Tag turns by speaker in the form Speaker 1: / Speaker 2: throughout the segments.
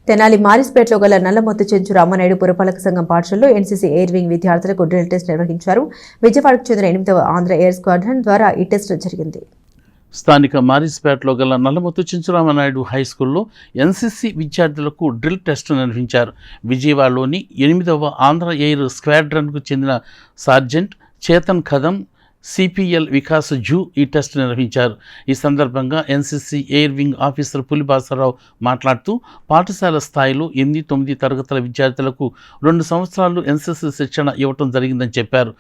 Speaker 1: తెనాలి మారిస్పేటలో గల నల్లమొత్తు చెంచు రామనాయుడు పురపాలక సంఘం పాఠశాలలో ఎన్సీసీ ఎయిర్ వింగ్ విద్యార్థులకు డ్రిల్ టెస్ట్ నిర్వహించారు. విజయవాడకు చెందిన 8వ ఆంధ్ర ఎయిర్ స్క్వాడ్రన్ ద్వారా ఈ టెస్ట్ జరిగింది.
Speaker 2: స్థానిక మారిస్పేటలో గల నల్లమొత్తు చెంచురామనాయుడు హైస్కూల్లో ఎన్సీసీ విద్యార్థులకు డ్రిల్ టెస్ట్ నిర్వహించారు. విజయవాడలోని 8వ ఆంధ్ర ఎయిర్ స్క్వాడ్రన్కు చెందిన సార్జెంట్ చేతన్ కదం, సిపిఎల్ వికాస్ జూ ఈ టెస్ట్ నిర్వహించారు. ఈ సందర్భంగా ఎన్సీసీ ఎయిర్ వింగ్ ఆఫీసర్ పులిబాసరావు మాట్లాడుతూ పాఠశాల స్థాయిలో 8-9 తరగతుల విద్యార్థులకు 2 సంవత్సరాలు ఎన్సీసీ శిక్షణ ఇవ్వటం జరిగిందని చెప్పారు.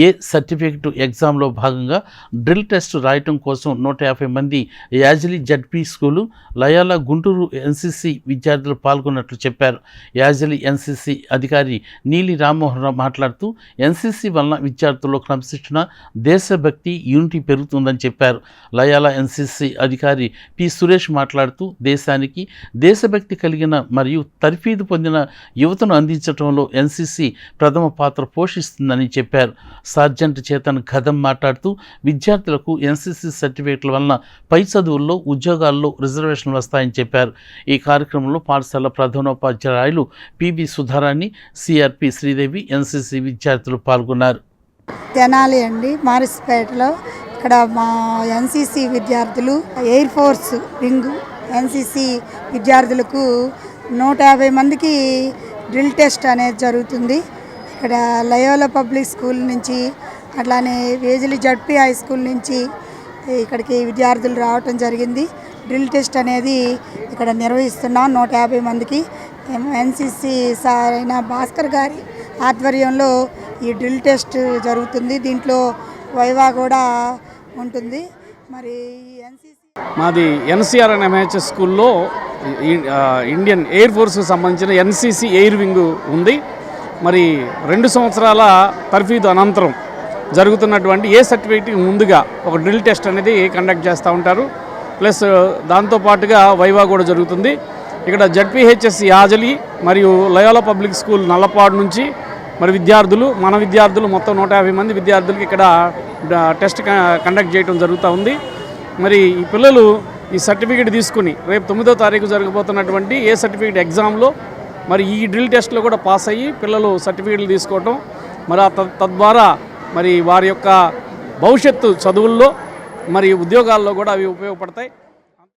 Speaker 2: ఏ సర్టిఫికెట్ ఎగ్జామ్లో భాగంగా డ్రిల్ టెస్ట్ రాయటం కోసం 150 మంది Yajili ZP school, లయాలా Guntur NCC విద్యార్థులు పాల్గొన్నట్లు చెప్పారు. యాజిలి ఎన్సీసీ అధికారి నీలి రామ్మోహన్ రావు మాట్లాడుతూ ఎన్సీసీ వలన విద్యార్థుల్లో క్రమశిక్షణ, దేశభక్తి, యూనిటీ పెరుగుతుందని చెప్పారు. లయాలా ఎన్సీసీ అధికారి పి సురేష్ మాట్లాడుతూ దేశానికి దేశభక్తి కలిగిన మరియు తర్ఫీదు పొందిన యువతను అందించడంలో ఎన్సీసీ ప్రథమ పాత్ర పోషిస్తుందని చెప్పారు. సార్జెంట్ చేతన్ కదం మాట్లాడుతూ విద్యార్థులకు ఎన్సీసీ సర్టిఫికేట్ల వలన పై చదువుల్లో, ఉద్యోగాల్లో రిజర్వేషన్లు వస్తాయని చెప్పారు. ఈ కార్యక్రమంలో పాఠశాల ప్రధానోపాధ్యాయులు P B Sudharani, CRP Sridevi, NCC విద్యార్థులు పాల్గొన్నారు.
Speaker 3: తెనాలి అండి, మారిస్పేటలో ఇక్కడ మా ఎన్సీసీ విద్యార్థులు ఎయిర్ ఫోర్స్ వింగ్ ఎన్సీసీ విద్యార్థులకు 150 మందికి డ్రిల్ టెస్ట్ అనేది జరుగుతుంది. ఇక్కడ లయోలా పబ్లిక్ స్కూల్ నుంచి, అట్లానే వేజిలి జడ్పీ హై స్కూల్ నుంచి ఇక్కడికి విద్యార్థులు రావటం జరిగింది. డ్రిల్ టెస్ట్ అనేది ఇక్కడ నిర్వహిస్తున్నాం 150 మందికి. ఎన్సీసీ సార్ అయిన భాస్కర్ గారి ఆధ్వర్యంలో ఈ డ్రిల్ టెస్ట్ జరుగుతుంది. దీంట్లో వైవా కూడా ఉంటుంది. మరి ఎన్సీసీ
Speaker 4: మాది ఎన్సీఆర్ అండ్ ఎంహెచ్ఎస్ స్కూల్లో ఇండియన్ ఎయిర్ ఫోర్స్కి సంబంధించిన ఎన్సీసీ ఎయిర్ వింగ్ ఉంది. మరి 2 సంవత్సరాల తర్ఫీదు అనంతరం జరుగుతున్నటువంటి ఏ సర్టిఫికేట్కి ముందుగా ఒక డ్రిల్ టెస్ట్ అనేది కండక్ట్ చేస్తూ ఉంటారు. ప్లస్ దాంతోపాటుగా వైవా కూడా జరుగుతుంది. ఇక్కడ జడ్పీహెచ్ఎస్ యాజలి మరియు లయోలా పబ్లిక్ స్కూల్ నల్లపాడు నుంచి మరి మన విద్యార్థులు మొత్తం 150 మంది విద్యార్థులకి ఇక్కడ టెస్ట్ కండక్ట్ చేయడం జరుగుతూ ఉంది. మరి ఈ పిల్లలు ఈ సర్టిఫికేట్ తీసుకుని రేపు 9వ తారీఖు జరగబోతున్నటువంటి ఏ సర్టిఫికేట్ ఎగ్జామ్లో మరి ఈ డ్రిల్ టెస్ట్లో కూడా పాస్ అయ్యి పిల్లలు సర్టిఫికేట్లు తీసుకోవటం, మరి తద్వారా మరి వారి యొక్క భవిష్యత్తు చదువుల్లో మరి ఉద్యోగాల్లో కూడా అవి ఉపయోగపడతాయి.